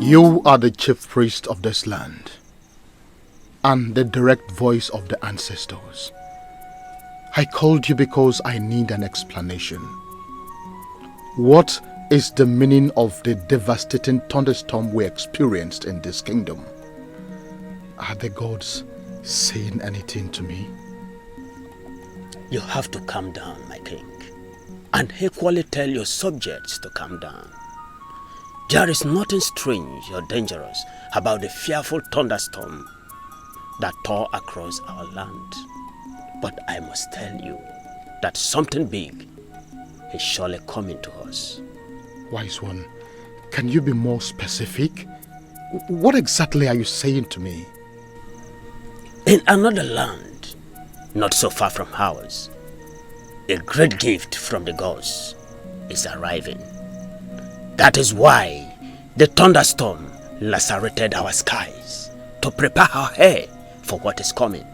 You are the chief priest of this land and the direct voice of the ancestors. I called you because I need an explanation. What is the meaning of the devastating thunderstorm we experienced in this kingdom? Are the gods saying anything to me? You have to calm down, my king, and equally tell your subjects to calm down. There is nothing strange or dangerous about the fearful thunderstorm that tore across our land. But I must tell you that something big is surely coming to us. Wise one, can you be more specific? What exactly are you saying to me? In another land, not so far from ours, a great gift from the gods is arriving. That is why the thunderstorm lacerated our skies to prepare our air for what is coming.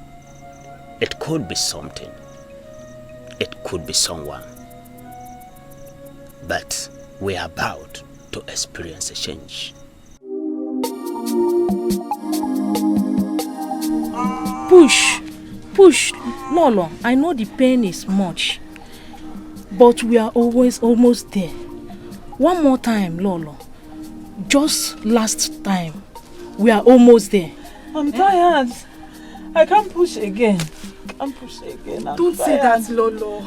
It could be something. It could be someone. But we are about to experience a change. Push. Lolo, I know the pain is much, but we are almost there. One more time, Lolo. Just last time. We are almost there. I'm tired. I can't push again. Don't say that, Lolo.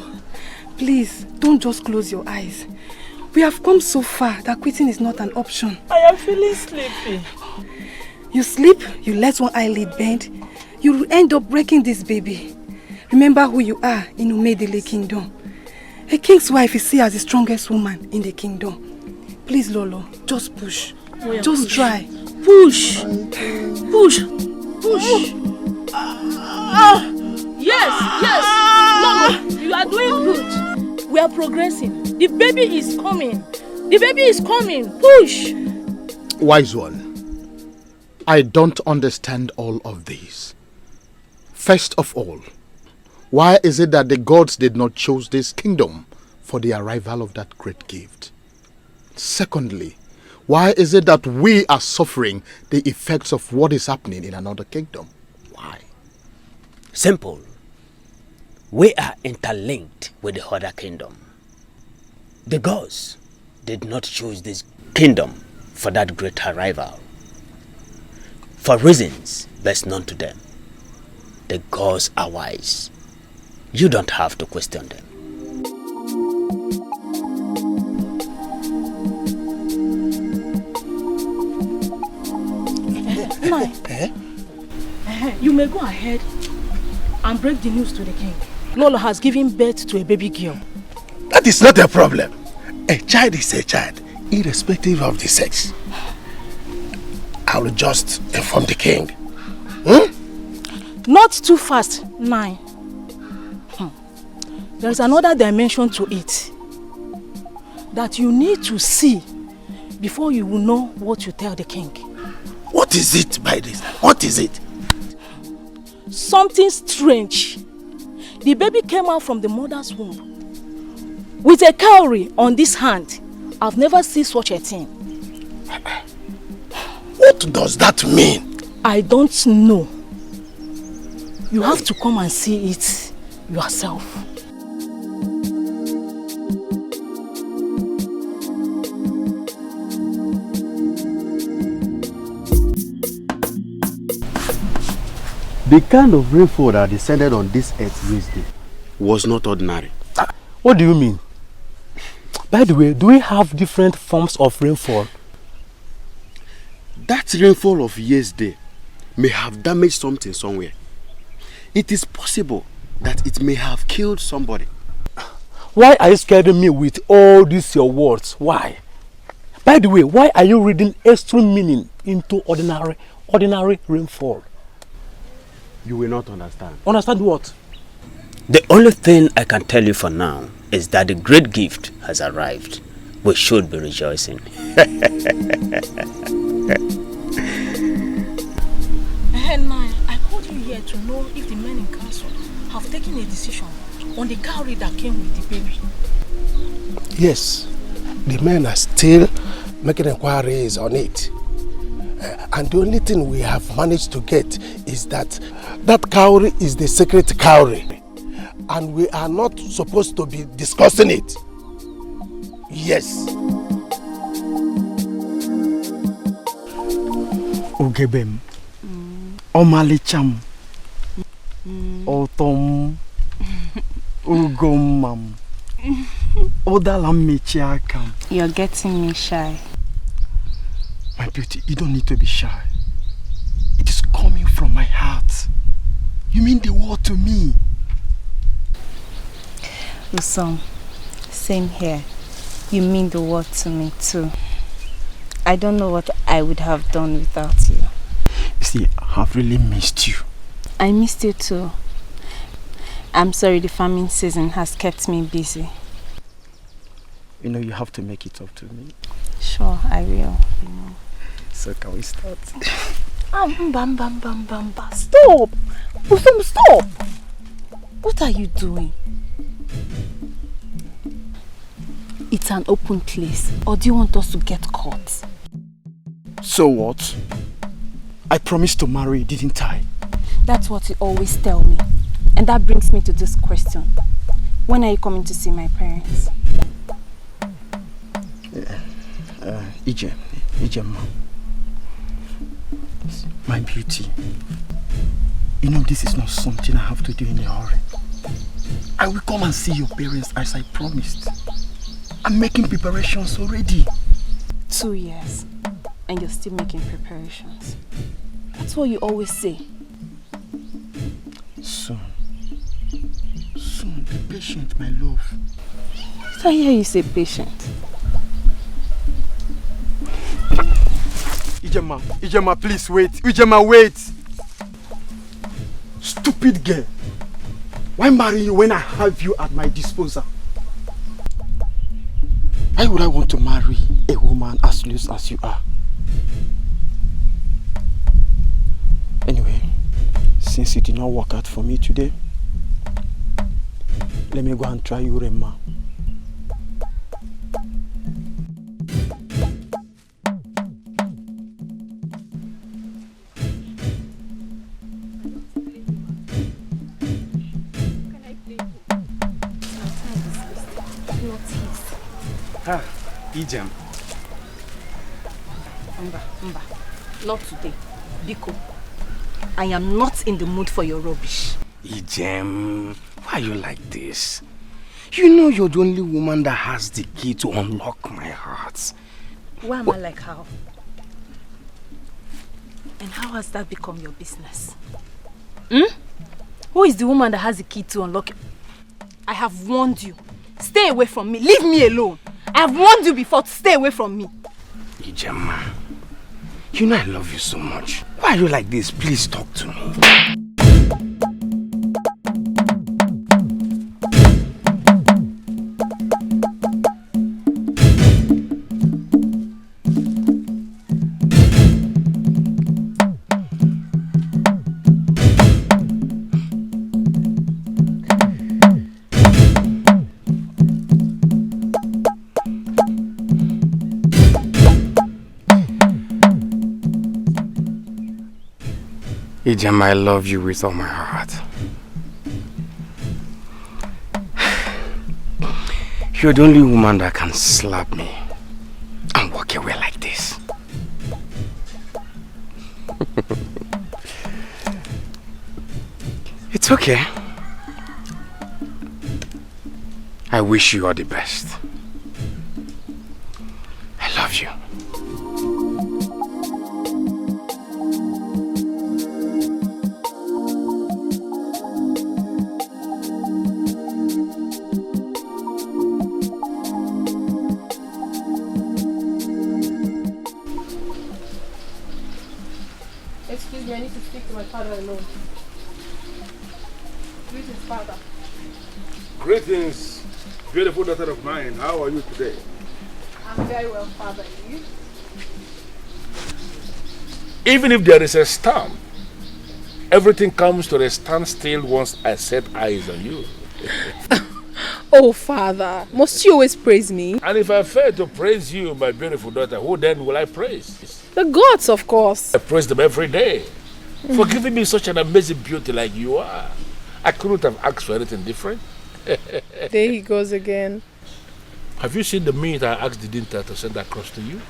Please, don't just close your eyes. We have come so far that quitting is not an option. I am feeling sleepy. You sleep, you let one eyelid bend, you will end up breaking this baby. Remember who you are in Umedele Kingdom. A king's wife is seen as the strongest woman in the kingdom. Please, Lolo, just push. Just try. Push. Yes. Lolo, you are doing good. We are progressing. The baby is coming. Push. Wise one, I don't understand all of this. First of all, why is it that the gods did not choose this kingdom for the arrival of that great gift? Secondly, why is it that we are suffering the effects of what is happening in another kingdom? Why? Simple. We are interlinked with the other kingdom. The gods did not choose this kingdom for that great arrival. For reasons best known to them. The gods are wise. You don't have to question them. You may go ahead and break the news to the king. Lolo has given birth to a baby girl. That is not a problem. A child is a child, irrespective of the sex. I will just inform the king. Not too fast, Nine. There is another dimension to it that you need to see before you will know what you tell the king. What is it by this? What is it? Something strange. The baby came out from the mother's womb with a cowrie on this hand. I've never seen such a thing. What does that mean? I don't know. You have to come and see it yourself. The kind of rainfall that descended on this earth Wednesday Was not ordinary. What do you mean? By the way, do we have different forms of rainfall? That rainfall of yesterday may have damaged something somewhere. It is possible that it may have killed somebody. Why are you scaring me with all these your words? Why? By the way, why are you reading extreme meaning into ordinary rainfall? You will not understand. Understand what? The only thing I can tell you for now is that the great gift has arrived. We should be rejoicing. Nine, I called you here to know if the men in council have taken a decision on the cowrie that came with the baby. Yes, the men are still making inquiries on it. And the only thing we have managed to get is that cowrie is the secret cowrie. And we are not supposed to be discussing it. Yes. Ugebem. Omalicham. Otom. Ugomam. Odalam mechiakam. You're getting me shy. My beauty, you don't need to be shy. It is coming from my heart. You mean the world to me. Usom, same here. You mean the world to me too. I don't know what I would have done without you. You see, I have really missed you. I missed you too. I'm sorry the farming season has kept me busy. You know, you have to make it up to me. Sure, I will. So can we start? Stop! Usum, stop! What are you doing? It's an open place. Or do you want us to get caught? So what? I promised to marry, didn't I? That's what you always tell me. And that brings me to this question. When are you coming to see my parents? Ijema. My beauty. You know this is not something I have to do in a hurry. I will come and see your parents as I promised. I'm making preparations already. 2 years. And you're still making preparations. That's what you always say. Soon. Soon. Be patient, my love. Did I hear you say patient? Ijema, please wait. Ijema, wait. Stupid girl. Why marry you when I have you at my disposal? Why would I want to marry a woman as loose as you are? Anyway, since it did not work out for me today, let me go and try Urema. Ijem. Mba. Not today. Biko. I am not in the mood for your rubbish. Ijem, why are you like this? You know you're the only woman that has the key to unlock my heart. Why am I like how? And how has that become your business? Who is the woman that has the key to unlock it? I have warned you. Stay away from me. Leave me alone. I have warned you before to stay away from me. Ijema, you know I love you so much. Why are you like this? Please talk to me. Ijem, I love you with all my heart. You're the only woman that can slap me and walk away like this. It's okay. I wish you all the best. I love you. Excuse me, I need to speak to my father alone. Greetings, father. Greetings, beautiful daughter of mine. How are you today? I'm very well, father. And you? Even if there is a storm, everything comes to a standstill once I set eyes on you. Oh, Father, must you always praise me? And if I fail to praise you, my beautiful daughter, who then will I praise? The gods, of course. I praise them every day for giving me such an amazing beauty like you are. I couldn't have asked for anything different. There he goes again. Have you seen the meat I asked the dinner to send across to you?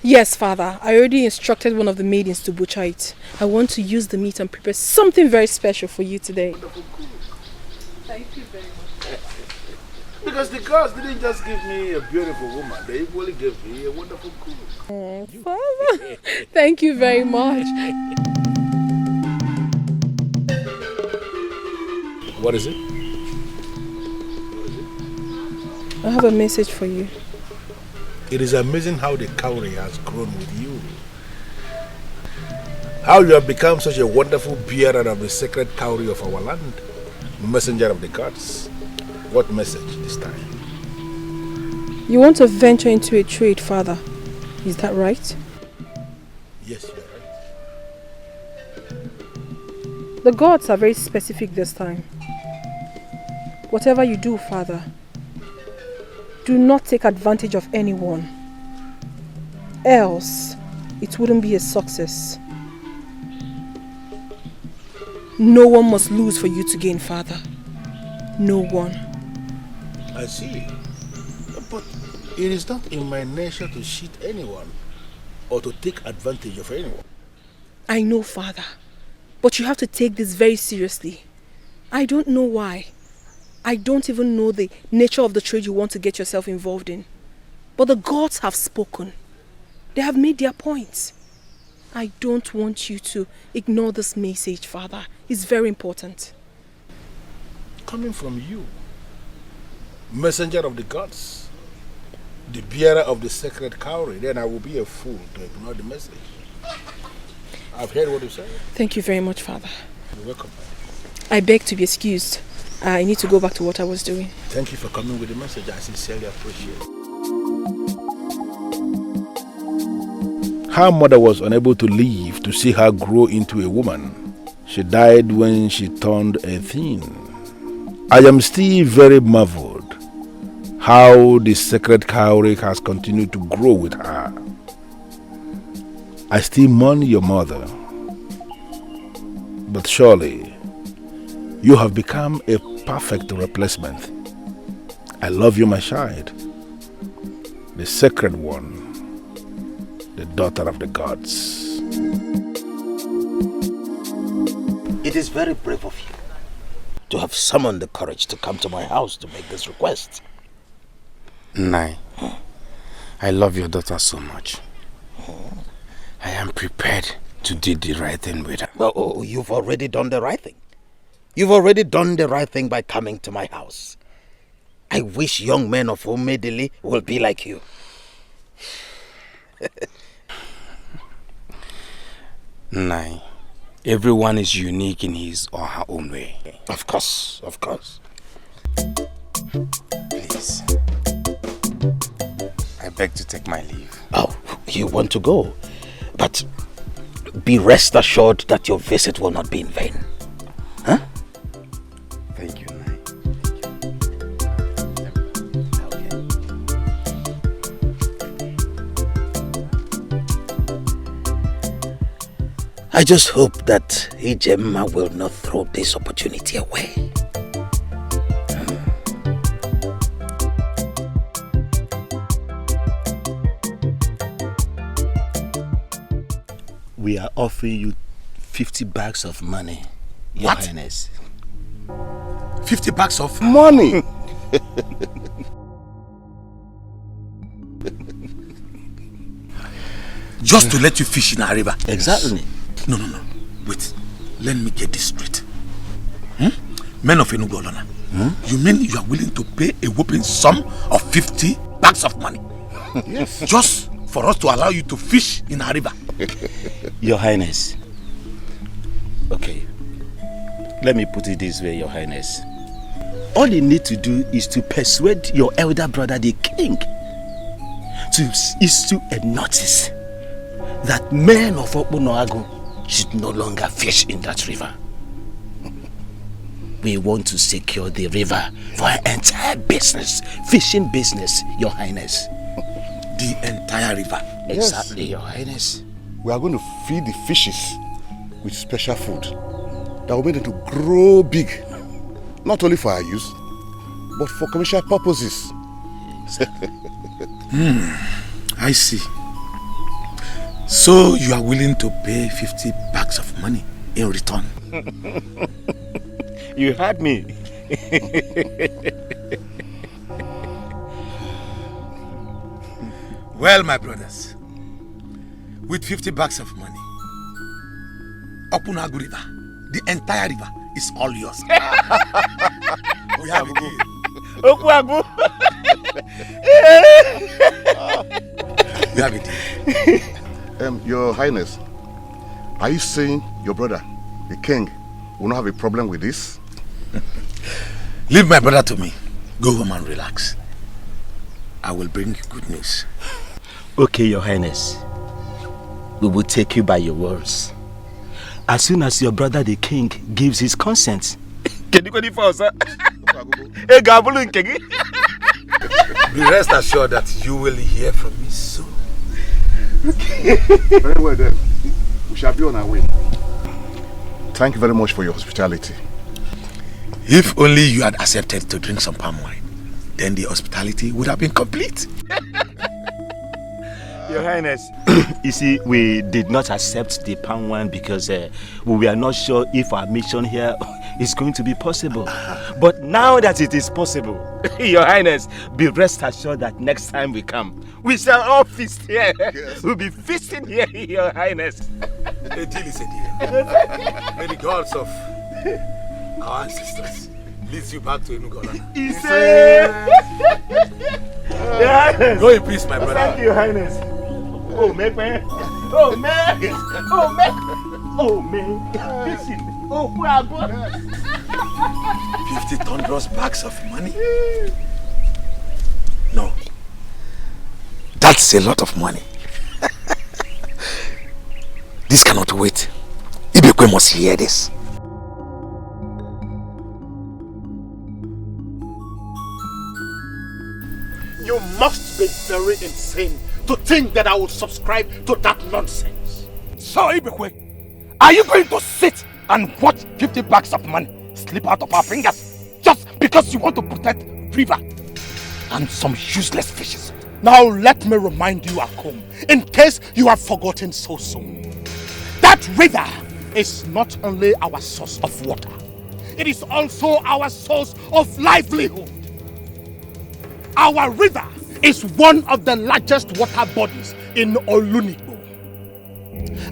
Yes, Father. I already instructed one of the maidens to butcher it. I want to use the meat and prepare something very special for you today. Thank you very much. Because the gods didn't just give me a beautiful woman, they equally gave me a wonderful cook. Father, thank you very much. What is it? I have a message for you. It is amazing how the cowrie has grown with you. How you have become such a wonderful bearer of the sacred cowrie of our land. Messenger of the gods. What message this time? You want to venture into a trade, Father. Is that right? Yes, you're right. The gods are very specific this time. Whatever you do, Father, do not take advantage of anyone. Else, it wouldn't be a success. No one must lose for you to gain, Father. No one. I see. But it is not in my nature to cheat anyone or to take advantage of anyone. I know, Father. But you have to take this very seriously. I don't know why. I don't even know the nature of the trade you want to get yourself involved in. But the gods have spoken. They have made their points. I don't want you to ignore this message, Father. It's very important. Coming from you, messenger of the gods, the bearer of the sacred cowrie, then I will be a fool to ignore the message. I've heard what you said. Thank you very much, Father. You're welcome. I beg to be excused. I need to go back to what I was doing. Thank you for coming with the message. I sincerely appreciate it. Her mother was unable to live to see her grow into a woman. She died when she turned 18. I am still very marveled how the sacred cowrie has continued to grow with her. I still mourn your mother, but surely you have become a perfect replacement. I love you, my child, the sacred one, the daughter of the gods. It is very brave of you to have summoned the courage to come to my house to make this request. Nai, I love your daughter so much. I am prepared to do the right thing with her. Oh, you've already done the right thing. You've already done the right thing by coming to my house. I wish young men of Omedili will be like you. Nai, everyone is unique in his or her own way. Of course, of course. Please, I beg to take my leave. Oh, you want to go? But be rest assured that your visit will not be in vain. Huh? Thank you, Nai. I just hope that Ijemma will not throw this opportunity away. We are offering you 50 bags of money, Your Highness. 50 bags of money? Just to let you fish in our river? Exactly. No. Wait. Let me get this straight. Men of Enugu Olona, you mean you are willing to pay a whopping sum of 50 bags of money? Yes. Just for us to allow you to fish in our river? Your Highness. Okay. Let me put it this way, Your Highness. All you need to do is to persuade your elder brother, the king, to issue a notice that men of Okpunoagu should no longer fish in that river. we want to secure the river for our entire business, fishing business, Your Highness. The entire river? Exactly, Your Highness. We are going to feed the fishes with special food that will make them to grow big, not only for our use, but for commercial purposes. I see. So you are willing to pay 50 bags of money in return? You heard me. Well, my brothers, with 50 bags of money, Opunagu River, the entire river is all yours. We have a deal. Okuagu. We have a deal. Your Highness, are you saying your brother, the king, will not have a problem with this? Leave my brother to me. Go home and relax. I will bring you good news. Okay, Your Highness. We will take you by your words. As soon as your brother the king gives his consent. Be rest assured that you will hear from me soon. Okay. Very well then. We shall be on our way. Thank you very much for your hospitality. If only you had accepted to drink some palm wine, then the hospitality would have been complete. Your Highness, you see, we did not accept the palm wine because we were not sure if our mission here is going to be possible. But now that it is possible, Your Highness, be rest assured that next time we come, we shall all feast here. Yes. We'll be feasting here, Your Highness. A deal is a deal. May the gods of our ancestors lead you back to Enugola. Go in peace, my brother. Thank you, Your Highness. Oh, man. Oh, man. Oh, man. Oh, man. Listen. Oh, where are you? 50 thunderous bags of money? No. That's a lot of money. This cannot wait. Ibekwe must hear this. You must be very insane to think that I will subscribe to that nonsense. So, Ibekwe, are you going to sit and watch 50 bags of money slip out of our fingers just because you want to protect river and some useless fishes? Now let me remind you, Akum, in case you have forgotten so soon. That river is not only our source of water, it is also our source of livelihood. Our river is one of the largest water bodies in Olunibo.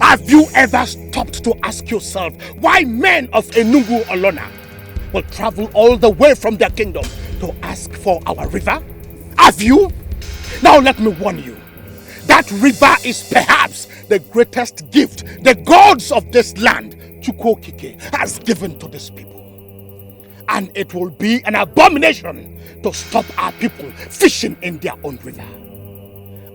Have you ever stopped to ask yourself why men of Enugu Olona will travel all the way from their kingdom to ask for our river? Have you? Now let me warn you. That river is perhaps the greatest gift the gods of this land, Chukwokike, has given to this people. And it will be an abomination to stop our people fishing in their own river.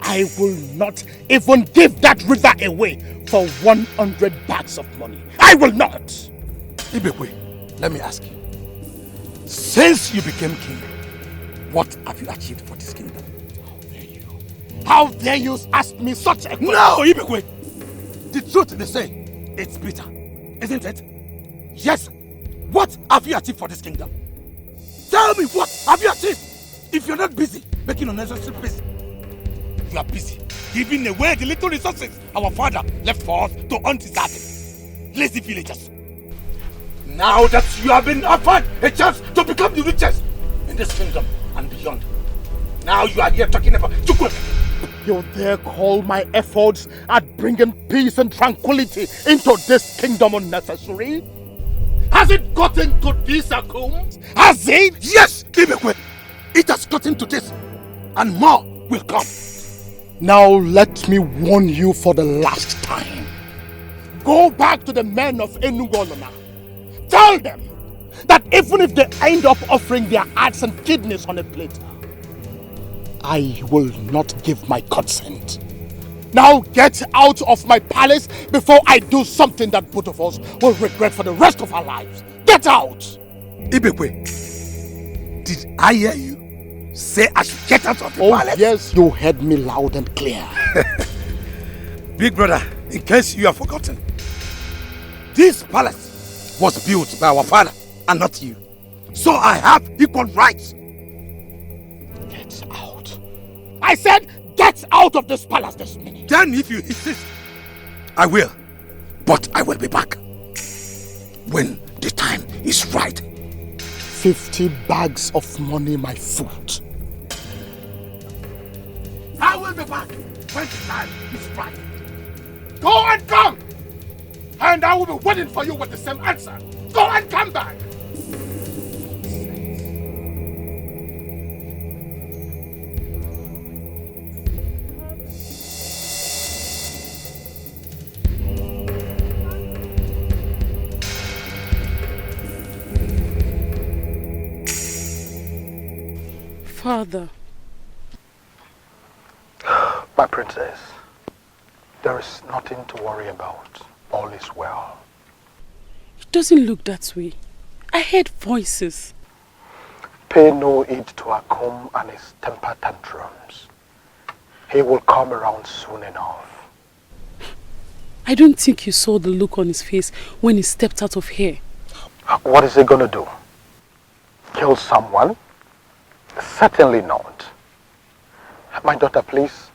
I will not even give that river away for 100 bags of money. I will not. Ibekwe, let me ask you. Since you became king, what have you achieved for this kingdom? How dare you ask me such a question? No, Ibekwe! The truth they say, it's bitter, isn't it? Yes. What have you achieved for this kingdom? Tell me, what have you achieved? If you're not busy making unnecessary peace, you are busy giving away the little resources our father left for us to hunt his garden. Lazy villagers. Now that you have been offered a chance to become the richest in this kingdom and beyond, now you are here talking about Chukwu. You dare call my efforts at bringing peace and tranquility into this kingdom unnecessary? Has it gotten to this, Akum? Has it? Yes, Ibekwe. It has gotten to this, and more will come. Now let me warn you for the last time. Go back to the men of Enugolona. Tell them that even if they end up offering their hearts and kidneys on a plate, I will not give my consent. Now get out of my palace before I do something that both of us will regret for the rest of our lives. Get out! Ibekwe, did I hear you say I should get out of the palace? Yes, you heard me loud and clear. Big brother, in case you have forgotten, this palace was built by our father and not you. So I have equal rights. Get out. I said get out of this palace this minute. Then if you insist, I will. But I will be back when the time is right. 50 bags of money, my foot. I will be back when the time is right. Go and come! And I will be waiting for you with the same answer. Go and come back! Father. My princess, there is nothing to worry about. All is well. It doesn't look that way. I heard voices. Pay no heed to Akum and his temper tantrums. He will come around soon enough. I don't think you saw the look on his face when he stepped out of here. What is he gonna do? Kill someone? Certainly not. My daughter, please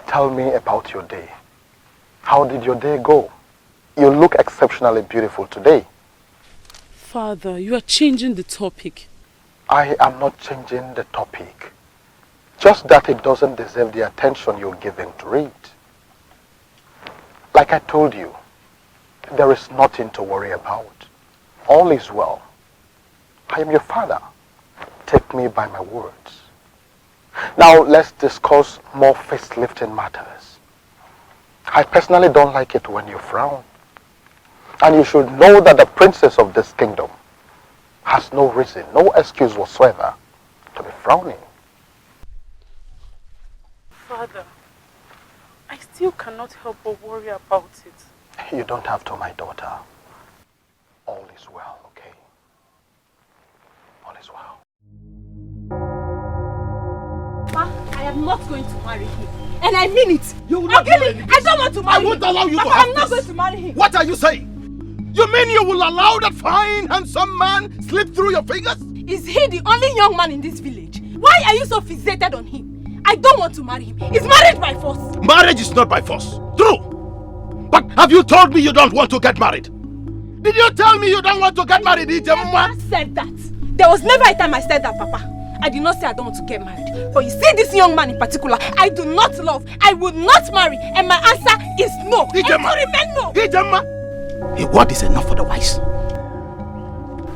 tell me about your day. How did your day go? You look exceptionally beautiful today. Father, you are changing the topic. I am not changing the topic. Just that it doesn't deserve the attention you're giving to it. Like I told you, there is nothing to worry about. All is well. I am your father. Take me by my words. Now let's discuss more face-lifting matters. I personally don't like it when you frown. And you should know that the princess of this kingdom has no reason, no excuse whatsoever to be frowning. Father, I still cannot help but worry about it. You don't have to, my daughter. All is well, okay? All is well. Ma, I am not going to marry him. And I mean it. You will not marry him. I don't want to marry him. I won't allow you Papa, to have I'm not this. going to marry him. What are you saying? You mean you will allow that fine, handsome man slip through your fingers? Is he the only young man in this village? Why are you so fixated on him? I don't want to marry him. He's married by force. Marriage is not by force. True. But have you told me you don't want to get married? Did you tell me you don't want to get married, Ijemma? I never said that. There was never a time I said that, Papa. I did not say I don't want to get married. But you see this young man in particular, I do not love. I would not marry. And my answer is no. Ijemma. And to remain no. Ijemma. A word is enough for the wise.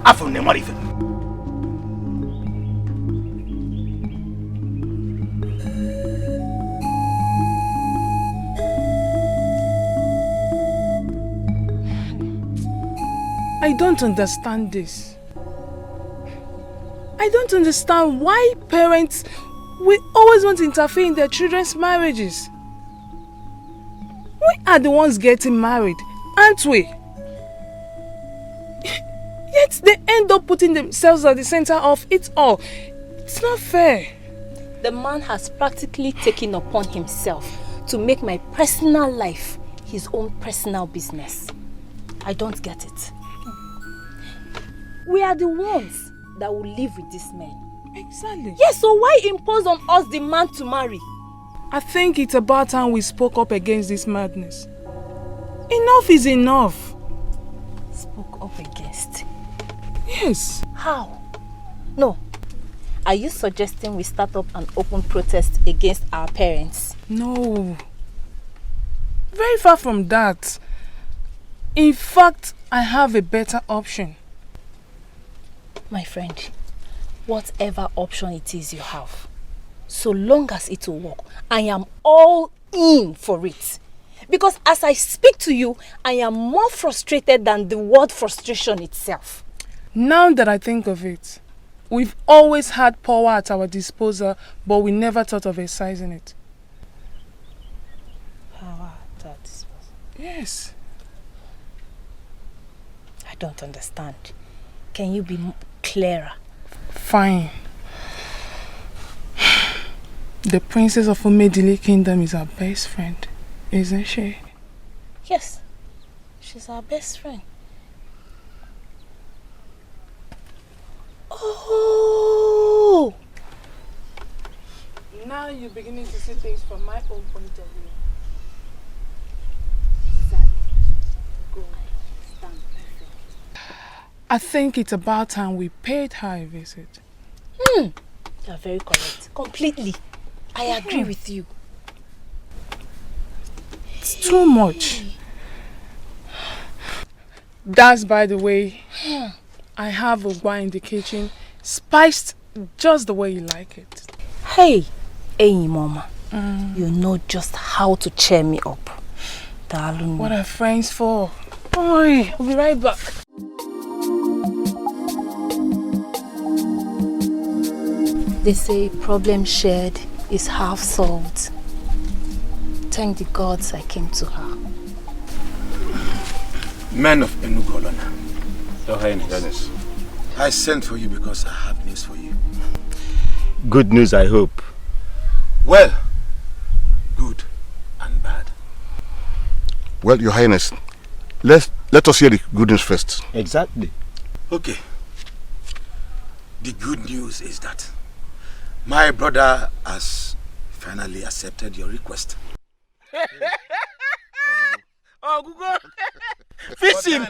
After Nemarife. I don't understand this. I don't understand why parents will always want to interfere in their children's marriages. We are the ones getting married, aren't we? Yet they end up putting themselves at the center of it all. It's not fair. The man has practically taken upon himself to make my personal life his own personal business. I don't get it. We are the ones that will live with this man. Exactly. Yes, so why impose on us the man to marry? I think it's about time we spoke up against this madness. Enough is enough. Spoke up against? Yes. How? No. Are you suggesting we start up an open protest against our parents? No. Very far from that. In fact, I have a better option. My friend, whatever option it is you have, so long as it will work, I am all in for it. Because as I speak to you, I am more frustrated than the word frustration itself. Now that I think of it, we've always had power at our disposal, but we never thought of exercising it. Power at our disposal? Yes. I don't understand. Can you be clearer. Fine. The princess of Omedile Kingdom is our best friend, isn't she? Yes, she's our best friend. Oh! Now you're beginning to see things from my own point of view. I think it's about time we paid her a visit. You're very correct. Completely. I agree with you. It's too much. That's by the way. I have Ogba in the kitchen, spiced just the way you like it. Hey, Mama. You know just how to cheer me up. Darling. What are friends for? Oi, we'll be right back. They say problem shared is half solved. Thank the gods I came to her. Men of Enugolona. Your Highness. I sent for you because I have news for you. Good news, I hope. Well, good and bad. Well, Your Highness, let us hear the good news first. Exactly. Okay. The good news is that my brother has finally accepted your request. Oh, Google! Fish him!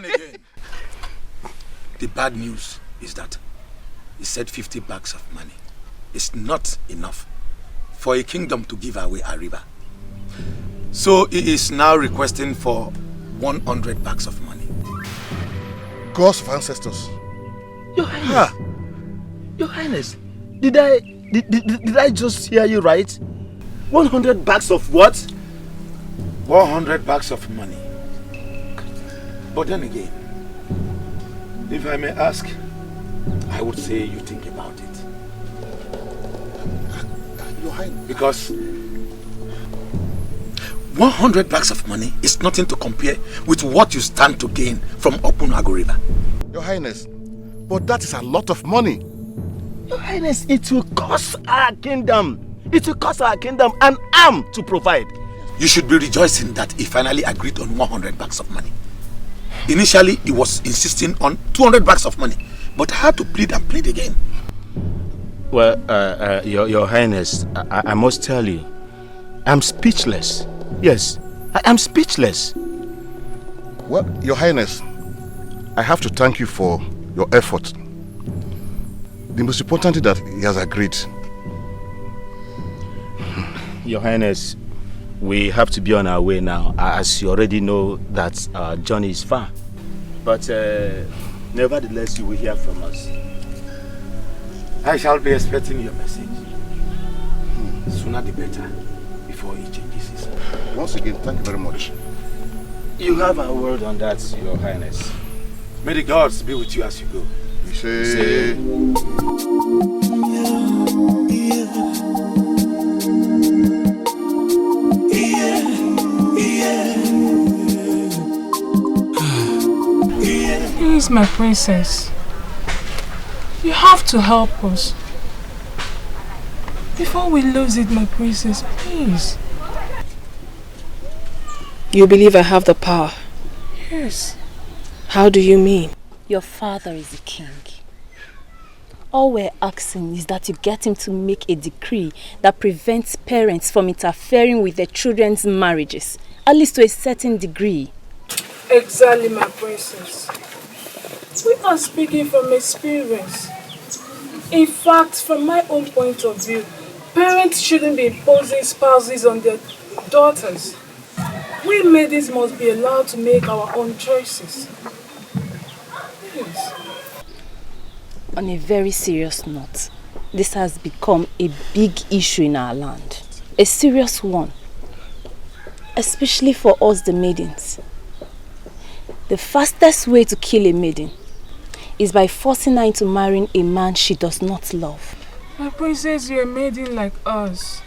The bad news is that he said 50 bags of money is not enough for a kingdom to give away a river. So he is now requesting for 100 bags of money. Gods of ancestors. Your Highness. Your Highness, did I just hear you right? 100 bags of what? 100 bags of money. But then again, if I may ask, I would say you think about it. Your Highness. Because 100 bags of money is nothing to compare with what you stand to gain from Opunago River. Your Highness, but that is a lot of money. Your Highness, it will cost our kingdom. It will cost our kingdom an arm to provide. You should be rejoicing that he finally agreed on 100 bags of money. Initially, he was insisting on 200 bags of money, but I had to plead and plead again. Well, Your Highness, I must tell you, I'm speechless. Yes, I am speechless. Well, Your Highness, I have to thank you for your effort. The most important thing that he has agreed. Your Highness, we have to be on our way now, as you already know that our journey is far. But nevertheless, you will hear from us. I shall be expecting your message. Sooner the better, before he changes his mind. Once again, thank you very much. You have a word on that, Your Highness. May the gods be with you as you go. We say... Please, my princess, you have to help us. Before we lose it, my princess, please. You believe I have the power? Yes. How do you mean? Your father is the king. All we're asking is that you get him to make a decree that prevents parents from interfering with their children's marriages, at least to a certain degree. Exactly, my princess. We are speaking from experience. In fact, from my own point of view, parents shouldn't be imposing spouses on their daughters. We maidens must be allowed to make our own choices. Please. On a very serious note, this has become a big issue in our land. A serious one. Especially for us the maidens. The fastest way to kill a maiden is by forcing her into marrying a man she does not love. My princess, you're a maiden like us.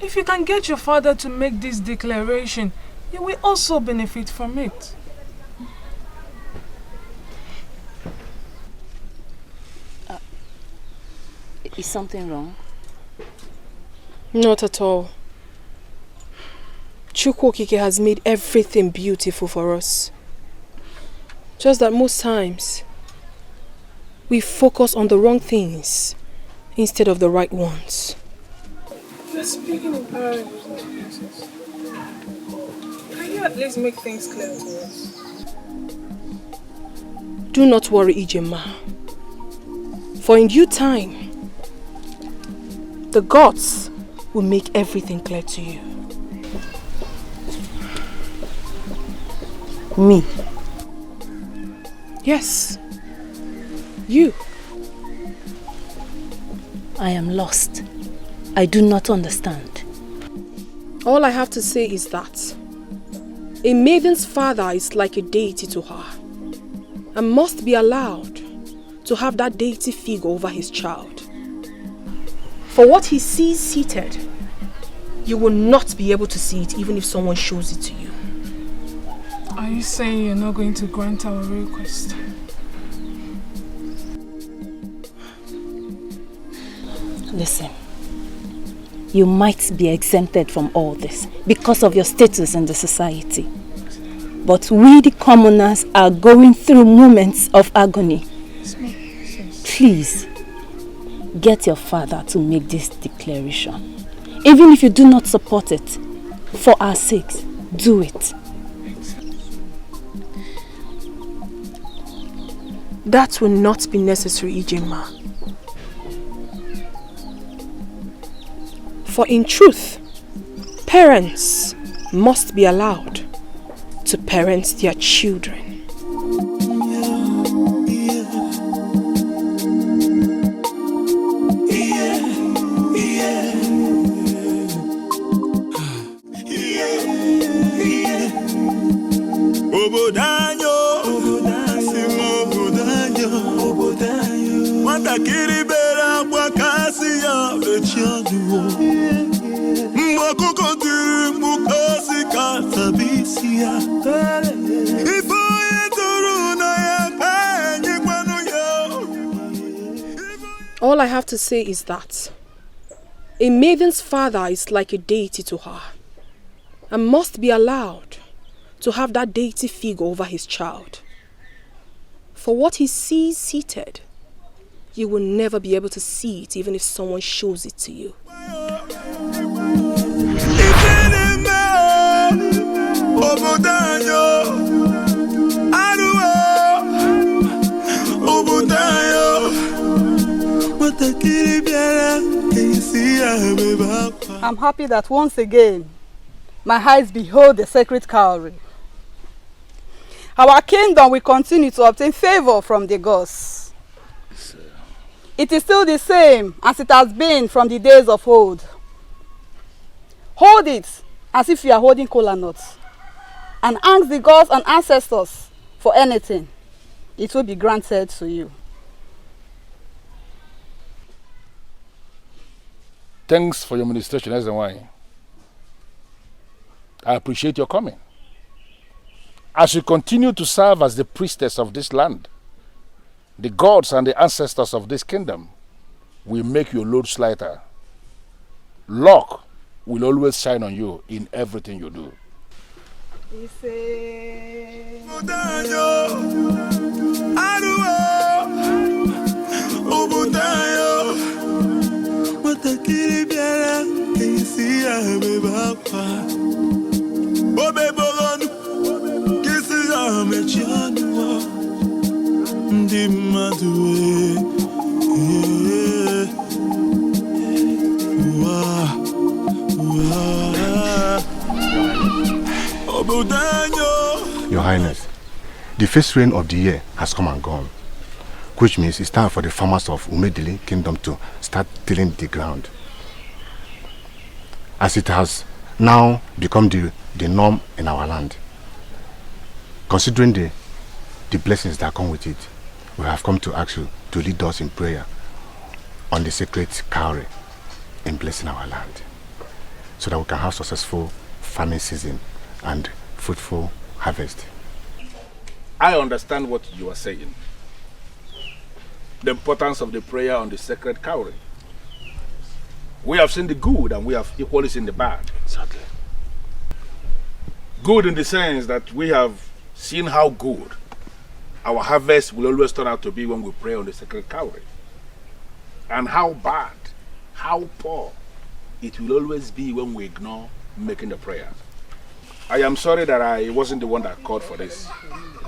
If you can get your father to make this declaration, you will also benefit from it. Is something wrong? Not at all. Chukwokike has made everything beautiful for us. Just that most times, we focus on the wrong things instead of the right ones. You're speaking in parables, Jesus. Can you at least make things clear to us? Do not worry, Ijema. For in due time, the gods will make everything clear to you. Me? Yes. You. I am lost. I do not understand. All I have to say is that a maiden's father is like a deity to her and must be allowed to have that deity figure over his child. For what he sees seated, you will not be able to see it even if someone shows it to you. Are you saying you're not going to grant our request? Listen, you might be exempted from all this because of your status in the society. But we, the commoners, are going through moments of agony. Please, get your father to make this declaration. Even if you do not support it, for our sakes, do it. That will not be necessary, Ijema. For in truth, parents must be allowed to parent their children. All I have to say is that a maiden's father is like a deity to her and must be allowed to have that deity figure over his child. For what he sees seated, you will never be able to see it even if someone shows it to you. I'm happy that once again my eyes behold the sacred cowrie. Our kingdom will continue to obtain favor from the gods. It is still the same as it has been from the days of old. Hold it as if you are holding kola nuts and ask the gods and ancestors for anything. It will be granted to you. Thanks for your ministration, Ezenwai. I appreciate your coming. As you continue to serve as the priestess of this land, the gods and the ancestors of this kingdom will make your loads lighter. Luck will always shine on you in everything you do. Your Highness, the first rain of the year has come and gone, which means it's time for the farmers of Umedili Kingdom to start tilling the ground, as it has now become the norm in our land. Considering the blessings that come with it, we have come to ask you to lead us in prayer on the sacred cowrie in blessing our land, so that we can have successful farming season and fruitful harvest. I understand what you are saying. The importance of the prayer on the sacred cowrie. We have seen the good and we have equally seen the bad. Exactly. Good in the sense that we have seen how good our harvest will always turn out to be when we pray on the sacred cowrie. And how bad, how poor it will always be when we ignore making the prayers. I am sorry that I wasn't the one that called for this.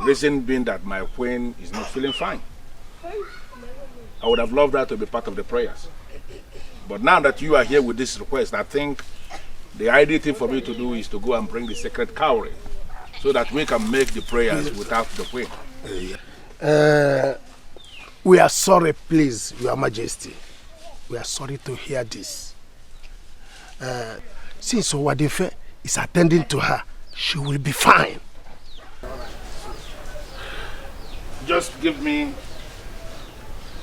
Reason being that my queen is not feeling fine. I would have loved her to be part of the prayers. But now that you are here with this request, I think the ideal thing for me to do is to go and bring the sacred cowrie so that we can make the prayers without the queen. We are sorry, please, Your Majesty. We are sorry to hear this. Since Owadefe is attending to her, she will be fine. Just give me a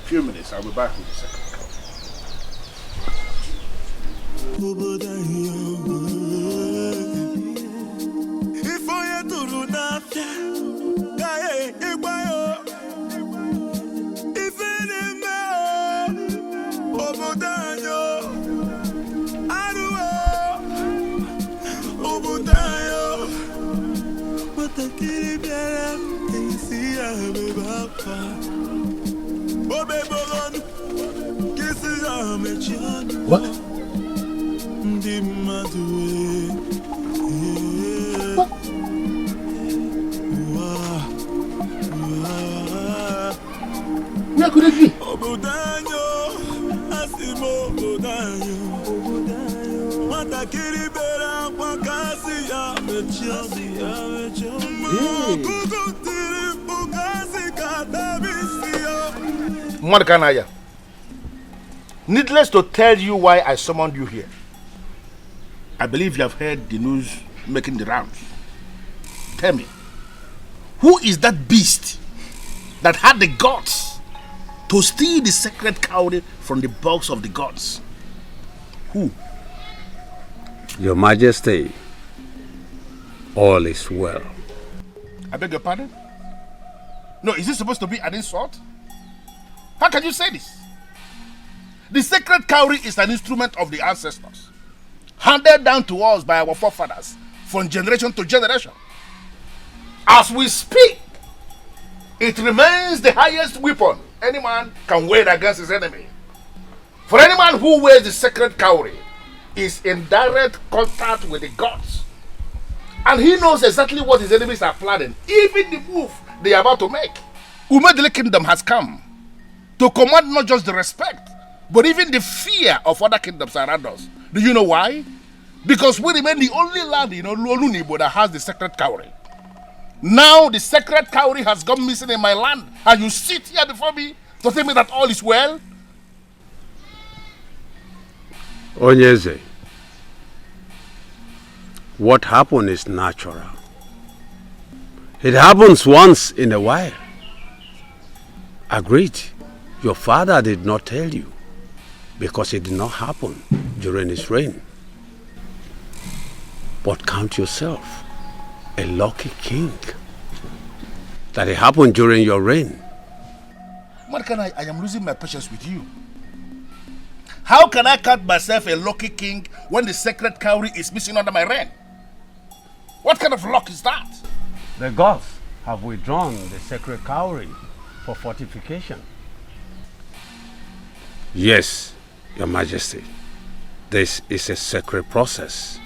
few minutes. I'll be back with the sacred What? Where could it be? Mordecai, needless to tell you why I summoned you here. I believe you have heard the news making the rounds. Tell me, who is that beast that had the guts to steal the sacred cowrie from the box of the gods? Who? Your Majesty, all is well. I beg your pardon? No, is this supposed to be an insult? How can you say this? The sacred cowrie is an instrument of the ancestors, handed down to us by our forefathers from generation to generation. As we speak, it remains the highest weapon any man can wage against his enemy. For any man who wears the sacred cowrie is in direct contact with the gods, and he knows exactly what his enemies are planning, even the move they are about to make. Umedele Kingdom has come to command not just the respect, but even the fear of other kingdoms around us. Do you know why? Because we remain the only land in Olunibo that has the sacred cowrie. Now the sacred cowrie has gone missing in my land, and you sit here before me to tell me that all is well? Onyeze, what happened is natural. It happens once in a while. Agreed. Your father did not tell you because it did not happen during his reign. But count yourself a lucky king that it happened during your reign. Mordecai, I am losing my patience with you. How can I count myself a lucky king when the sacred cowrie is missing under my reign? What kind of luck is that? The gods have withdrawn the sacred cowrie for fortification. Yes, Your Majesty. This is a sacred process.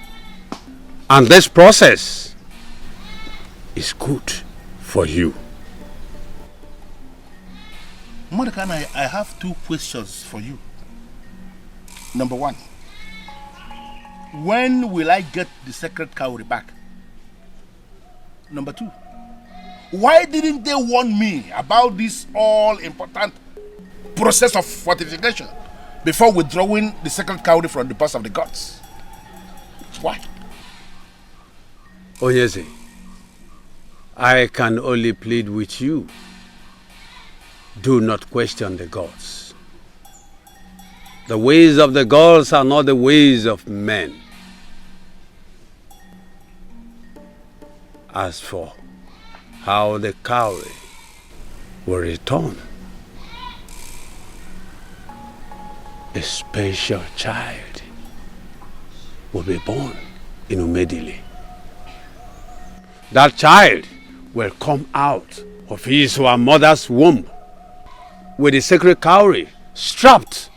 And this process is good for you. Mordecai, I have two questions for you. Number one, when will I get the sacred cowrie back? Number two, why didn't they warn me about this all-important process of fortification before withdrawing the sacred cowrie from the box of the gods? Why? Onyeze, I can only plead with you. Do not question the gods. The ways of the gods are not the ways of men. As for how the cowrie will return, a special child will be born in Umedili. That child will come out of his or her mother's womb with a sacred cowrie strapped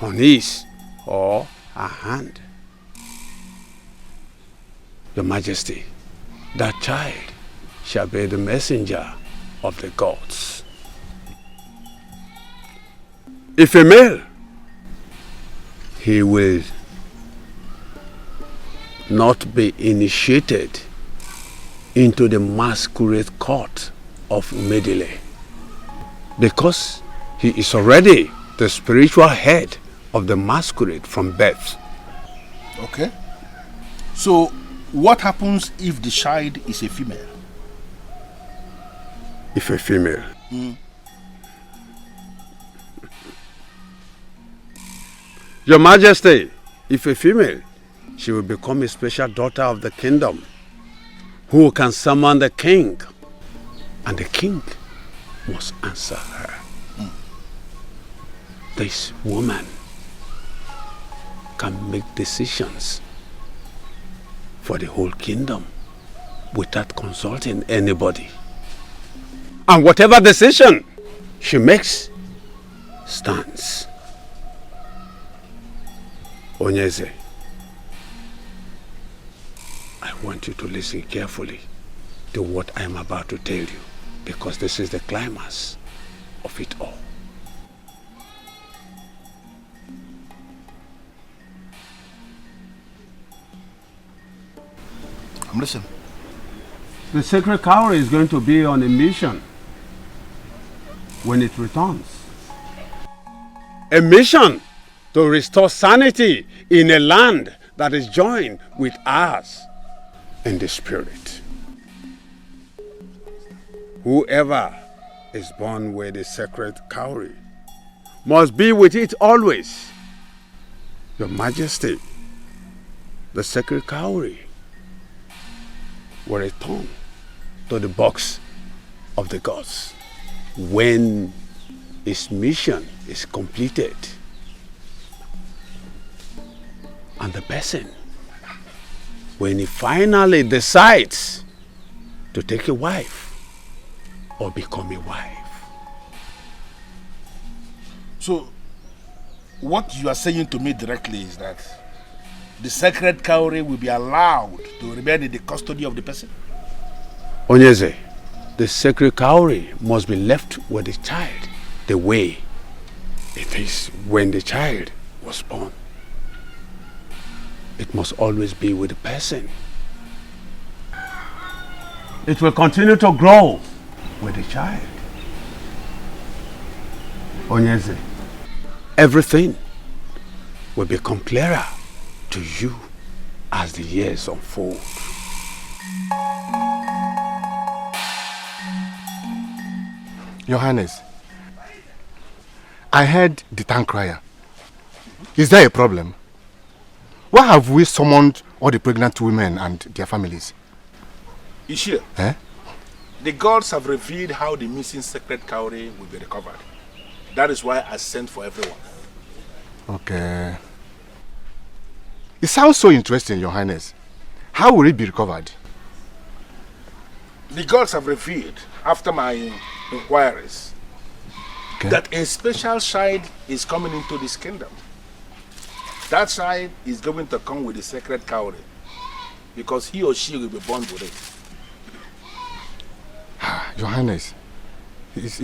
on his or her hand. Your Majesty, that child shall be the messenger of the gods. If a male, he will not be initiated into the masquerade court of Umedile, because he is already the spiritual head of the masquerade from birth. Okay. So, what happens if the child is a female? If a female? Your Majesty, if a female, she will become a special daughter of the kingdom, who can summon the king, and the king must answer her. This woman can make decisions for the whole kingdom without consulting anybody. And whatever decision she makes stands. Onyeze, I want you to listen carefully to what I am about to tell you, because this is the climax of it all. I'm listening. The sacred cowrie is going to be on a mission when it returns. A mission to restore sanity in a land that is joined with ours in the spirit. Whoever is born with a sacred cowrie must be with it always. Your Majesty, the sacred cowrie will return to the box of the gods when its mission is completed. And the person, when he finally decides to take a wife or become a wife. So, what you are saying to me directly is that the sacred cowrie will be allowed to remain in the custody of the person? Onyeze, the sacred cowrie must be left with the child the way it is when the child was born. It must always be with the person. It will continue to grow with the child. Onyeze, everything will become clearer to you as the years unfold. Your Highness, I heard the town crier. Is there a problem? Why have we summoned all the pregnant women and their families? Ishia, The gods have revealed how the missing sacred cowrie will be recovered. That is why I sent for everyone. Okay. It sounds so interesting, Your Highness. How will it be recovered? The gods have revealed, after my inquiries, that a special child is coming into this kingdom. That child is going to come with the sacred cowrie, because he or she will be born with it. Your Highness, this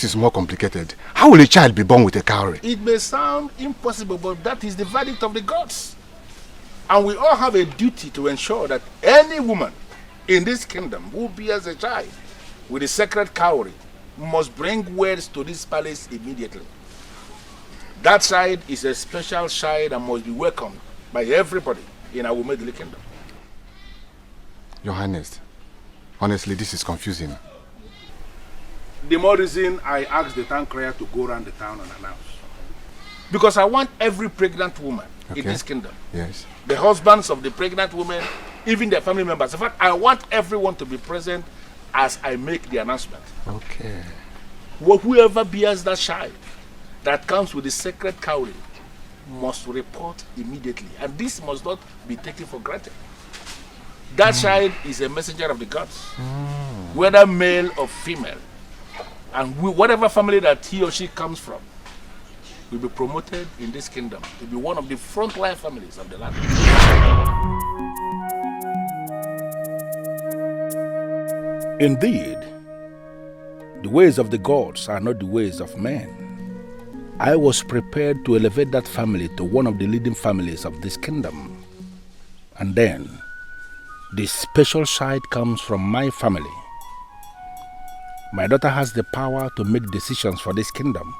is more complicated. How will a child be born with a cowrie? It may sound impossible, but that is the verdict of the gods. And we all have a duty to ensure that any woman in this kingdom who bears a child with a sacred cowrie must bring words to this palace immediately. That child is a special child and must be welcomed by everybody in our Umedili kingdom. Your Highness, honestly, this is confusing. The more reason I asked the town crier to go around the town and announce. Because I want every pregnant woman in this kingdom, the husbands of the pregnant women, even their family members. In fact, I want everyone to be present as I make the announcement. Okay. Well, whoever bears that child that comes with the sacred cowrie must report immediately, and this must not be taken for granted. That child is a messenger of the gods, whether male or female, and whatever family that he or she comes from will be promoted in this kingdom to be one of the frontline families of the land. Indeed, the ways of the gods are not the ways of men. I was prepared to elevate that family to one of the leading families of this kingdom. And then, the special side comes from my family. My daughter has the power to make decisions for this kingdom.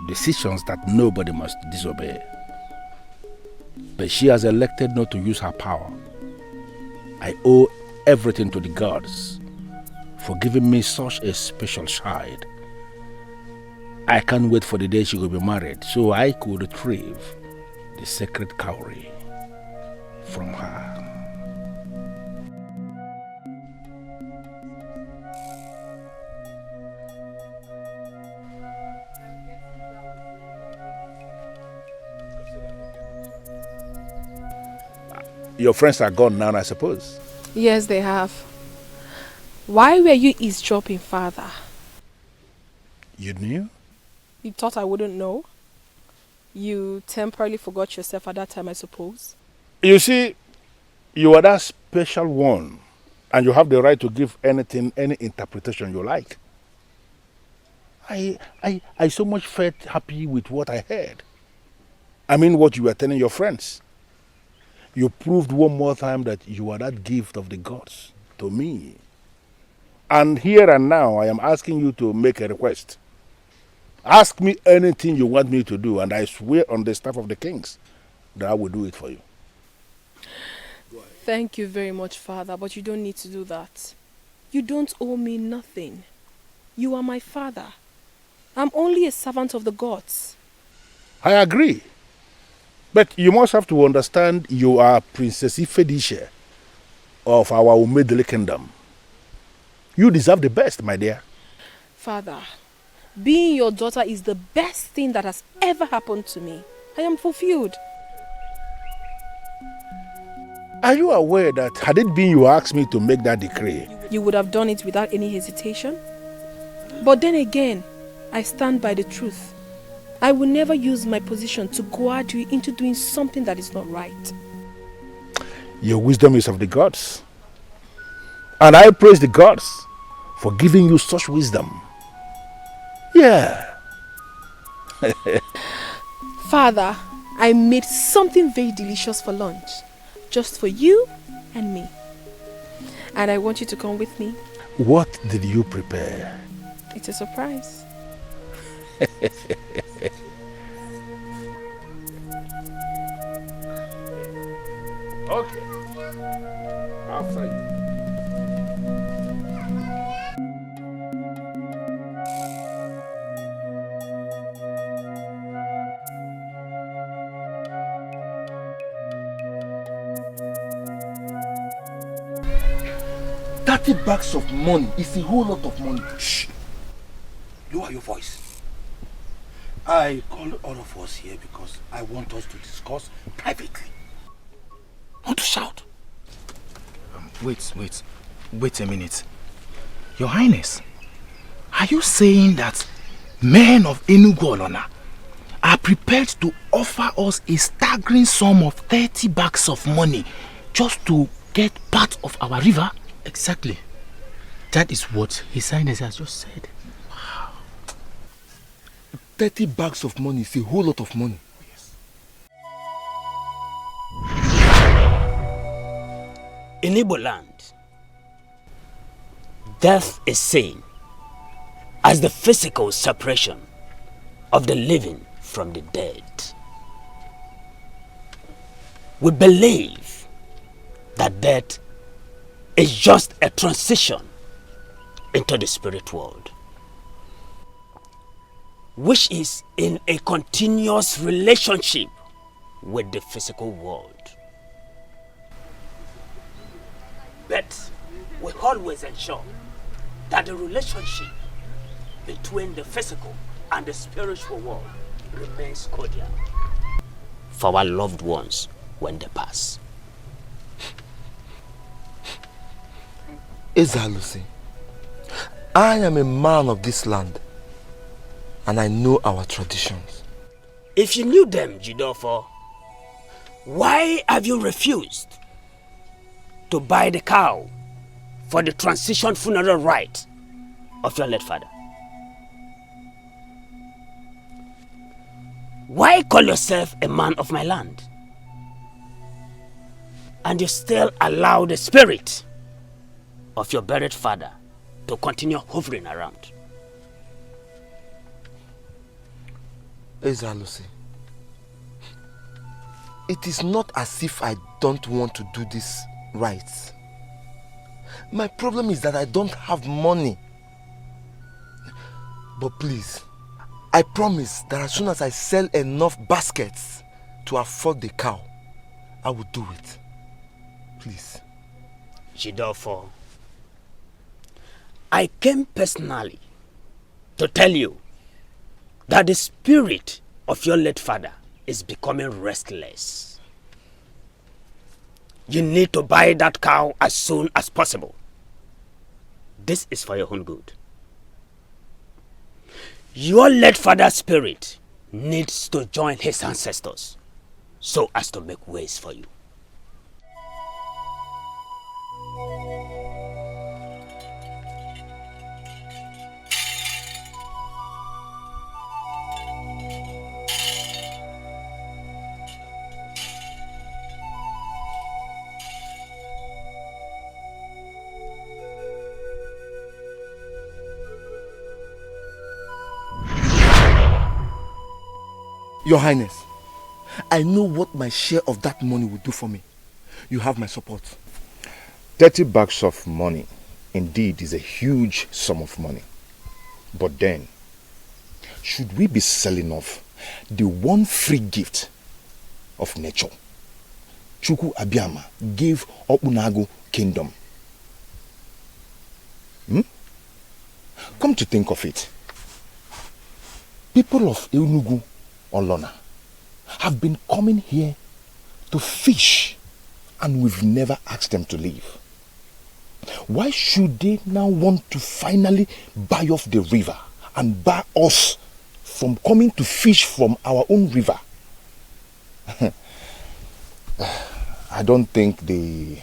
Decisions that nobody must disobey. But she has elected not to use her power. I owe everything to the gods for giving me such a special child. I can't wait for the day she will be married so I could retrieve the sacred cowrie from her. Your friends are gone now, I suppose. Yes, they have. Why were you eavesdropping, Father? You knew? You thought I wouldn't know? You temporarily forgot yourself at that time, I suppose? You see, you are that special one, and you have the right to give anything, any interpretation you like. I so much felt happy with what I heard. I mean what you were telling your friends. You proved one more time that you are that gift of the gods to me. And here and now, I am asking you to make a request. Ask me anything you want me to do, and I swear on the staff of the kings that I will do it for you. Thank you very much, Father, but you don't need to do that. You don't owe me nothing. You are my father. I'm only a servant of the gods. I agree. But you must have to understand you are Princess Ifedisha of our Umedele kingdom. You deserve the best, my dear. Father, being your daughter is the best thing that has ever happened to me. I am fulfilled. Are you aware that had it been you asked me to make that decree, You would have done it without any hesitation? But then again, I stand by the truth. I will never use my position to goad you into doing something that is not right. your wisdom is of the gods? And I praise the gods for giving you such wisdom. Yeah. Father, I made something very delicious for lunch. Just for you and me. And I want you to come with me. What did you prepare? It's a surprise. Okay. After you. $30 of money is a whole lot of money. Shh! Lower your voice. I called all of us here because I want us to discuss privately. Not to shout. Wait a minute. Your Highness, are you saying that men of Enugu Olona are prepared to offer us a staggering sum of 30 bags of money just to get part of our river? Exactly. That is what His Highness has just said. Wow. 30 bags of money is a whole lot of money. In Igbo land, death is seen as the physical separation of the living from the dead. We believe that death is just a transition into the spirit world, which is in a continuous relationship with the physical world. But we always ensure that the relationship between the physical and the spiritual world remains cordial. of our loved ones when they pass. Ezalusi, I am a man of this land, and I know our traditions. If you knew them, Jidofo, why have you refused to buy the cow for the transition funeral rite of your late father? Why call yourself a man of my land? And you still allow the spirit of your buried father to continue hovering around? Ezalusi, it is not as if I don't want to do this right. My problem is that I don't have money. But please, I promise that as soon as I sell enough baskets to afford the cow, I will do it. Please. Jidofo, I came personally to tell you that the spirit of your late father is becoming restless. You need to buy that cow as soon as possible. This is for your own good. Your late father's spirit needs to join his ancestors so as to make ways for you. Your Highness, I know what my share of that money will do for me. You have my support. 30 bags of money indeed is a huge sum of money. But then, should we be selling off the one free gift of nature Chukwu Abiyama gave Opunagu kingdom? Come to think of it, people of Enugu Olona have been coming here to fish, and we've never asked them to leave. Why should they now want to finally buy off the river and bar us from coming to fish from our own river? I don't think the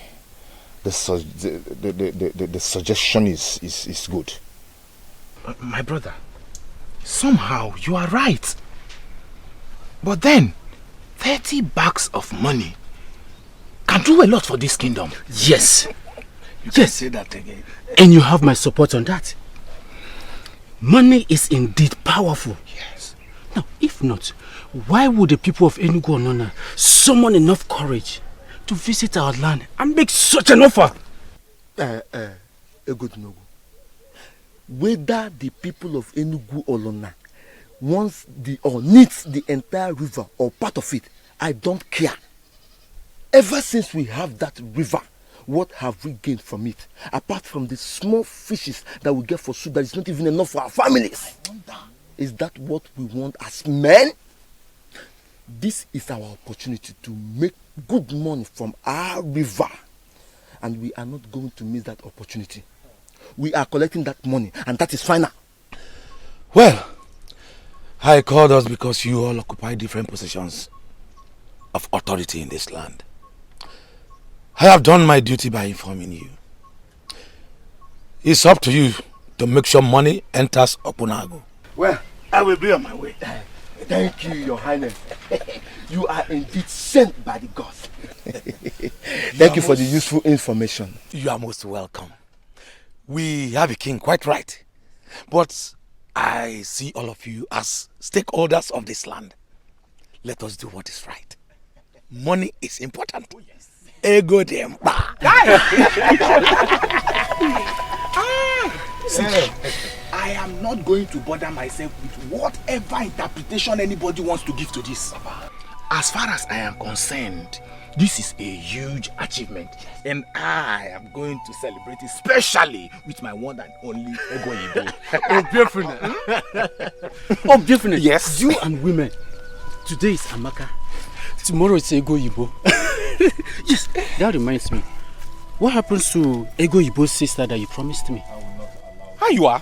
suggestion is good. My brother, somehow you are right. But then, 30 bags of money can do a lot for this kingdom. Yes. You can say that again. And you have my support on that. Money is indeed powerful. Yes. Now, if not, why would the people of Enugu Onona summon enough courage to visit our land and make such an offer? Egodinogu, whether the people of Enugu Olona wants or needs the entire river or part of it, I don't care. Ever since we have that river, what have we gained from it? Apart from the small fishes that we get for soup that is not even enough for our families. Is that what we want as men? This is our opportunity to make good money from our river. And we are not going to miss that opportunity. We are collecting that money, and that is final. Well, I called us because you all occupy different positions of authority in this land. I have done my duty by informing you. It's up to you to make sure money enters Opunago. Well, I will be on my way. Thank you, Your Highness. You are indeed sent by the gods. Thank you for the useful information. You are most welcome. We have a king, quite right. But I see all of you as stakeholders of this land. Let us do what is right. Money is important. Oh, yes. Ego dem. I am not going to bother myself with whatever interpretation anybody wants to give to this. As far as I am concerned, this is a huge achievement, and I am going to celebrate it, especially with my one and only Ego Ibe. Oh, definitely. Yes. You and women. Today is Amaka. Tomorrow it's Ego Yibo. Yes, that reminds me. What happens to Ego Yibo's sister that you promised me? How you are?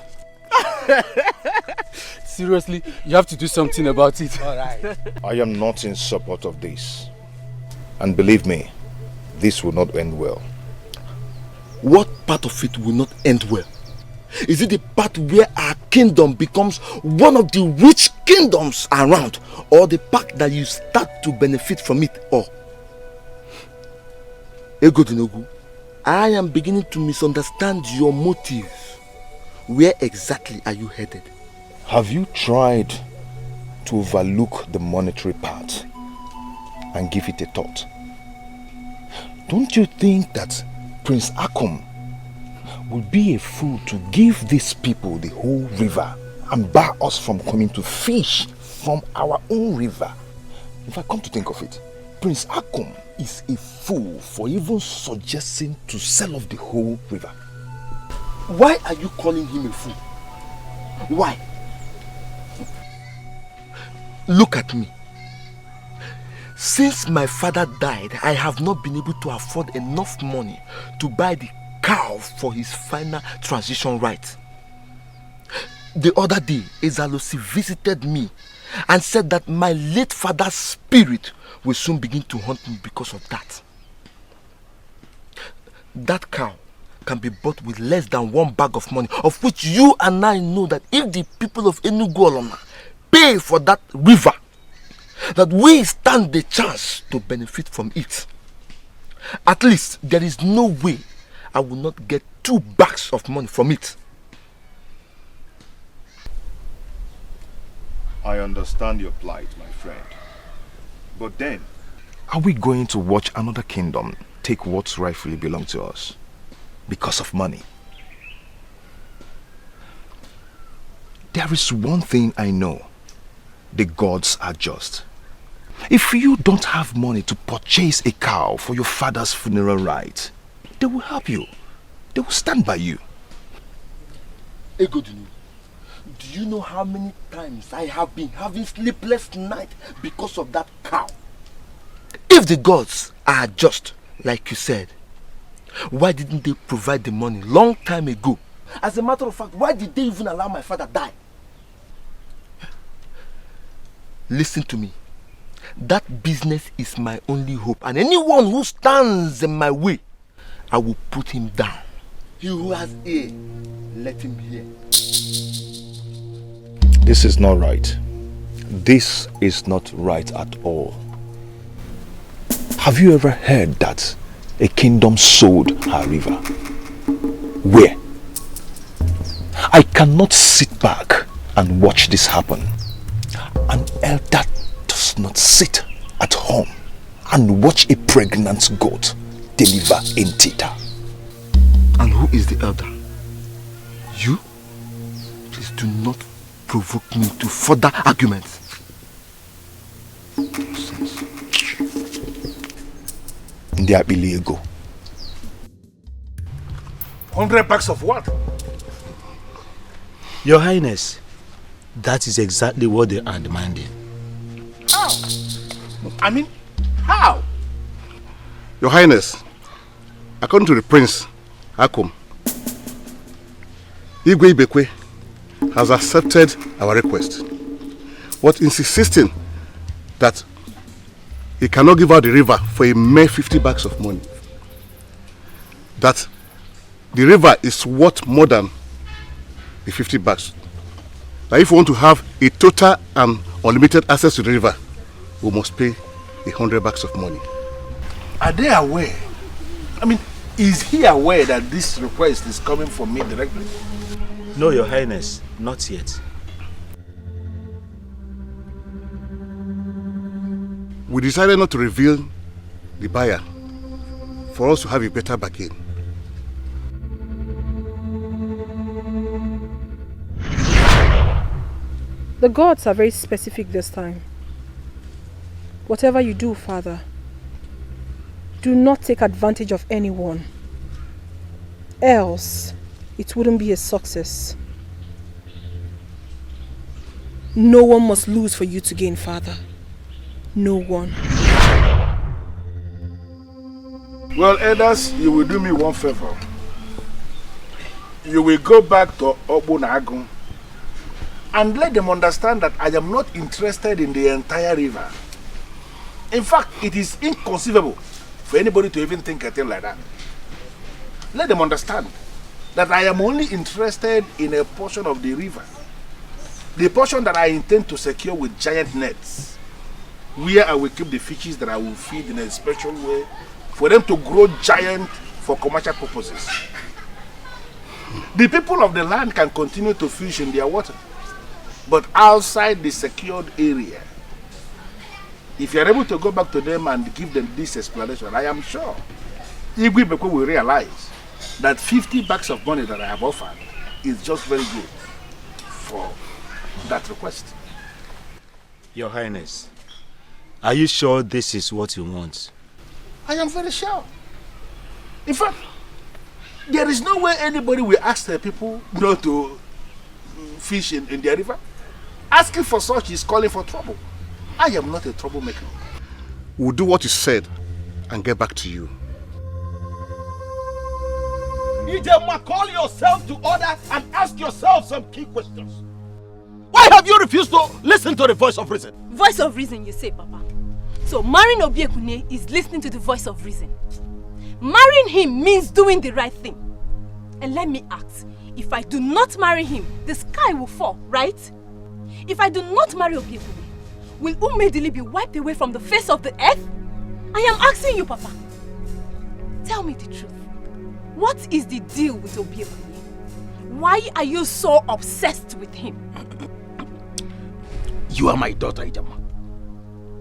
Seriously, you have to do something about it. Alright. I am not in support of this. And believe me, this will not end well. What part of it will not end well? Is it the part where our kingdom becomes one of the rich kingdoms around, or the part that you start to benefit from it all? Ego Dinogu, I am beginning to misunderstand your motive. Where exactly are you headed? Have you tried to overlook the monetary part and give it a thought? Don't you think that Prince Akum would be a fool to give these people the whole river and bar us from coming to fish from our own river? If I come to think of it, Prince Akum is a fool for even suggesting to sell off the whole river. Why are you calling him a fool? Why? Look at me. Since my father died, I have not been able to afford enough money to buy the cow for his final transition rite. The other day, Ezalosi visited me and said that my late father's spirit will soon begin to haunt me because of that. That cow can be bought with less than 1 bag of money, of which you and I know that if the people of Enugu Olona pay for that river, that we stand the chance to benefit from it. At least there is no way I will not get 2 bags of money from it. I understand your plight, my friend. But then, are we going to watch another kingdom take what rightfully belongs to us because of money? There is one thing I know. The gods are just. If you don't have money to purchase a cow for your father's funeral rite, they will help you. They will stand by you. Egodunu, do you know how many times I have been having sleepless nights because of that cow? If the gods are just, like you said, why didn't they provide the money long time ago? As a matter of fact, why did they even allow my father die? Listen to me. That business is my only hope, and anyone who stands in my way, I will put him down. He who has ear, let him hear. This is not right. This is not right at all. Have you ever heard that a kingdom sold her river? Where? I cannot sit back and watch this happen. An elder does not sit at home and watch a pregnant goat deliver a tita. And who is the elder? You? Please do not provoke me to further arguments. Nonsense. Ndiabiliego. 100 bags of what? Your Highness, that is exactly what they are demanding. How? I mean, how? Your Highness, according to the Prince Akum, Igwe Ibekwe has accepted our request, but insisting that he cannot give out the river for a mere 50 bags of money. That the river is worth more than the 50 bags. Now if we want to have a total and unlimited access to the river, we must pay 100 bags of money. Are they aware? I mean, is he aware that this request is coming from me directly? No, Your Highness, not yet. We decided not to reveal the buyer for us to have a better bargain. The gods are very specific this time. Whatever you do, Father, do not take advantage of anyone. Else, it wouldn't be a success. No one must lose for you to gain, Father. No one. Well, elders, you will do me one favor. You will go back to Obunagu and let them understand that I am not interested in the entire river. In fact, it is inconceivable for anybody to even think a thing like that. Let them understand that I am only interested in a portion of the river. The portion that I intend to secure with giant nets, where I will keep the fishes that I will feed in a special way for them to grow giant for commercial purposes. The people of the land can continue to fish in their water, but outside the secured area, if you are able to go back to them and give them this explanation, I am sure Igwe Beko will realize that 50 bags of money that I have offered is just very good for that request. Your Highness, are you sure this is what you want? I am very sure. In fact, there is no way anybody will ask the people not to fish in their river. Asking for such is calling for trouble. I am not a troublemaker. We'll do what you said and get back to you. Ijema, call yourself to order and ask yourself some key questions. Why have you refused to listen to the voice of reason? Voice of reason, you say, Papa. So marrying Obiekune is listening to the voice of reason. Marrying him means doing the right thing. And let me ask, if I do not marry him, the sky will fall, right? If I do not marry Obiekune, will Umedili be wiped away from the face of the earth? I am asking you, Papa. Tell me the truth. What is the deal with Obiekune? Why are you so obsessed with him? You are my daughter, Ijama.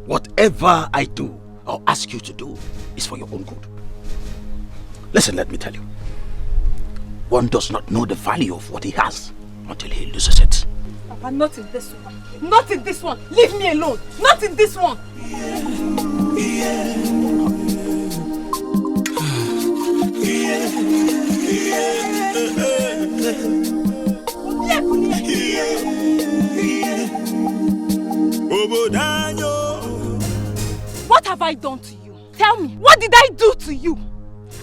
Whatever I do or ask you to do is for your own good. Listen, let me tell you. One does not know the value of what he has until he loses it. Papa, not in this one. Not in this one. Leave me alone. Not in this one. What have I done to you? Tell me, what did I do to you?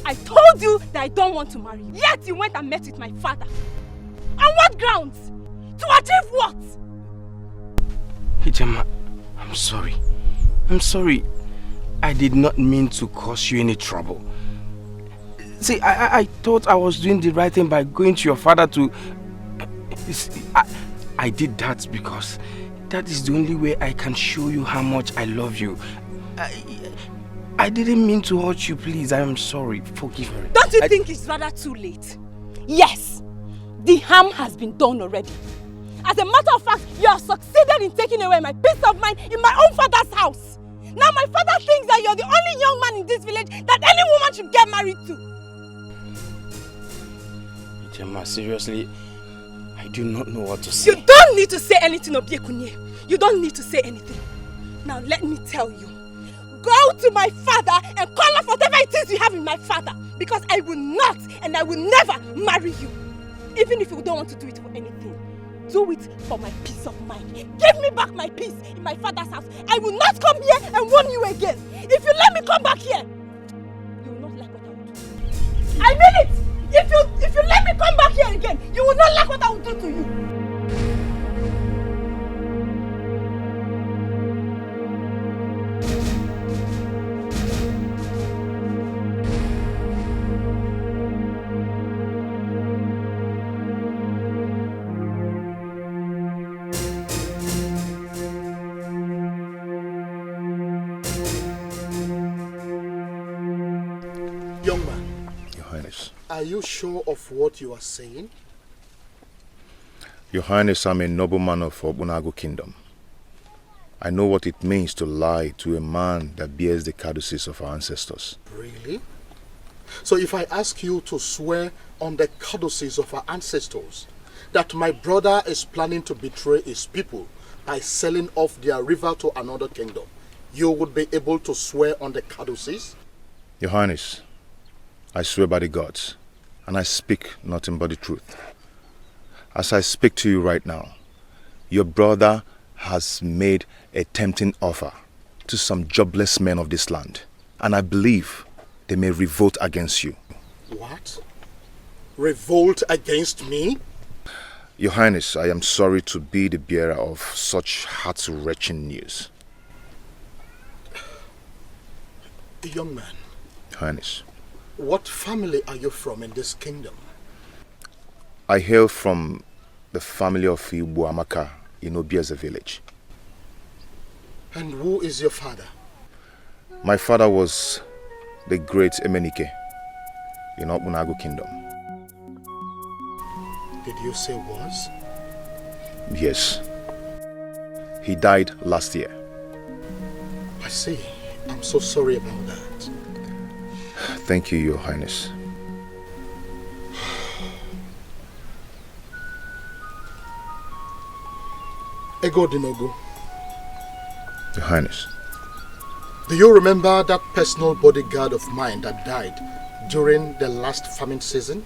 I told you that I don't want to marry you. Yet you went and met with my father. On what grounds? To achieve what? Ijama, I'm sorry. I'm sorry. I did not mean to cause you any trouble. See, I thought I was doing the right thing by going to your father to... I did that because that is the only way I can show you how much I love you. I didn't mean to hurt you, please. I am sorry. Forgive me. Don't you think it's rather too late? Yes, the harm has been done already. As a matter of fact, you have succeeded in taking away my peace of mind in my own father's house. Now my father thinks that you're the only young man in this village that any woman should get married to. Ijama, seriously, I do not know what to say. You don't need to say anything, Obiekunye. You don't need to say anything. Now let me tell you. Go to my father and call off whatever it is you have in my father. Because I will not and I will never marry you. Even if you don't want to do it for anything. Do it for my peace of mind. Give me back my peace in my father's house. I will not come here and warn you again. If you let me come back here, you will not like what I will do. I mean it! If you let me come back here again, you will not like what I will do to you. Young man. Your Highness. Are you sure of what you are saying? Your Highness, I'm a nobleman of Obunagu Kingdom. I know what it means to lie to a man that bears the caduceus of our ancestors. Really? So if I ask you to swear on the caduceus of our ancestors that my brother is planning to betray his people by selling off their river to another kingdom, you would be able to swear on the caduceus? Your Highness, I swear by the gods, and I speak nothing but the truth. As I speak to you right now, your brother has made a tempting offer to some jobless men of this land, and I believe they may revolt against you. What? Revolt against me? Your Highness, I am sorry to be the bearer of such heart-wrenching news. Young man. Your Highness. What family are you from in this kingdom? I hail from the family of Ibuamaka in Obieze village. And who is your father? My father was the great Emenike in Okpunagu kingdom. Did you say was? Yes. He died last year. I see. I'm so sorry about that. Thank you, Your Highness. Ego Dinogu. Your Highness. Do you remember that personal bodyguard of mine that died during the last famine season?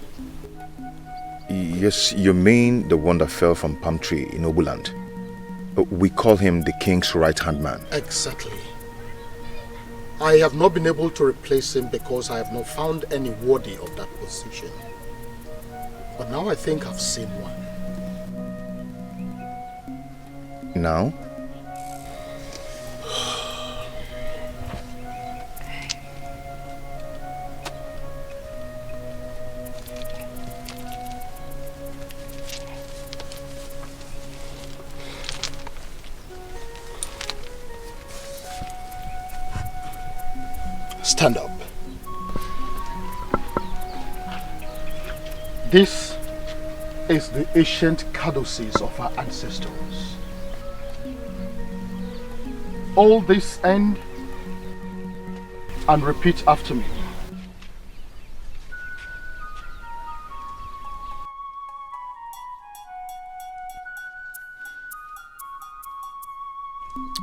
Yes, you mean the one that fell from palm tree in Obuland. We call him the king's right-hand man. Exactly. I have not been able to replace him because I have not found any worthy of that position. But now I think I've seen one. Now? Stand up. This is the ancient caducees of our ancestors. All this end and repeat after me.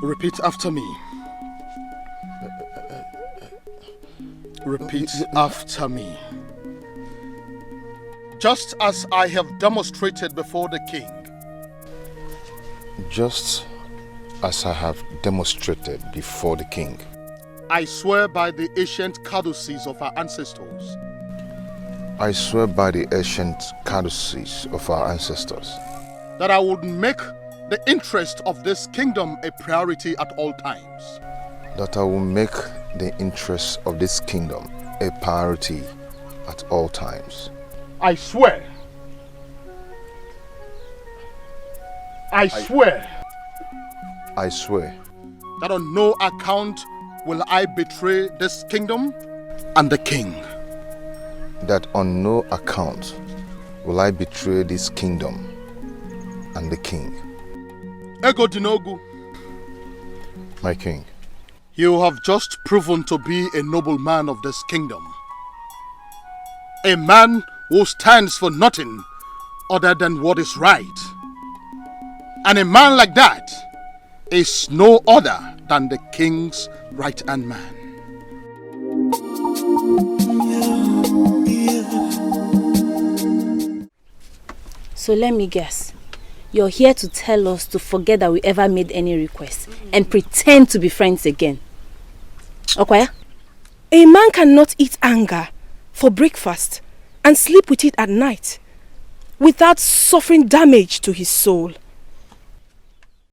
Repeat after me. Repeat after me. Just as I have demonstrated before the king. Just as I have demonstrated before the king. I swear by the ancient caducees of our ancestors. I swear by the ancient caducees of our ancestors. That I would make the interest of this kingdom a priority at all times. That I will make the interests of this kingdom a priority at all times. I swear. I swear. I swear. That on no account will I betray this kingdom and the king. That on no account will I betray this kingdom and the king. Ego Dinogu. My king. You have just proven to be a noble man of this kingdom. A man who stands for nothing other than what is right. And a man like that is no other than the king's right-hand man. So let me guess. You're here to tell us to forget that we ever made any requests and pretend to be friends again. Okwaya? A man cannot eat anger for breakfast and sleep with it at night without suffering damage to his soul.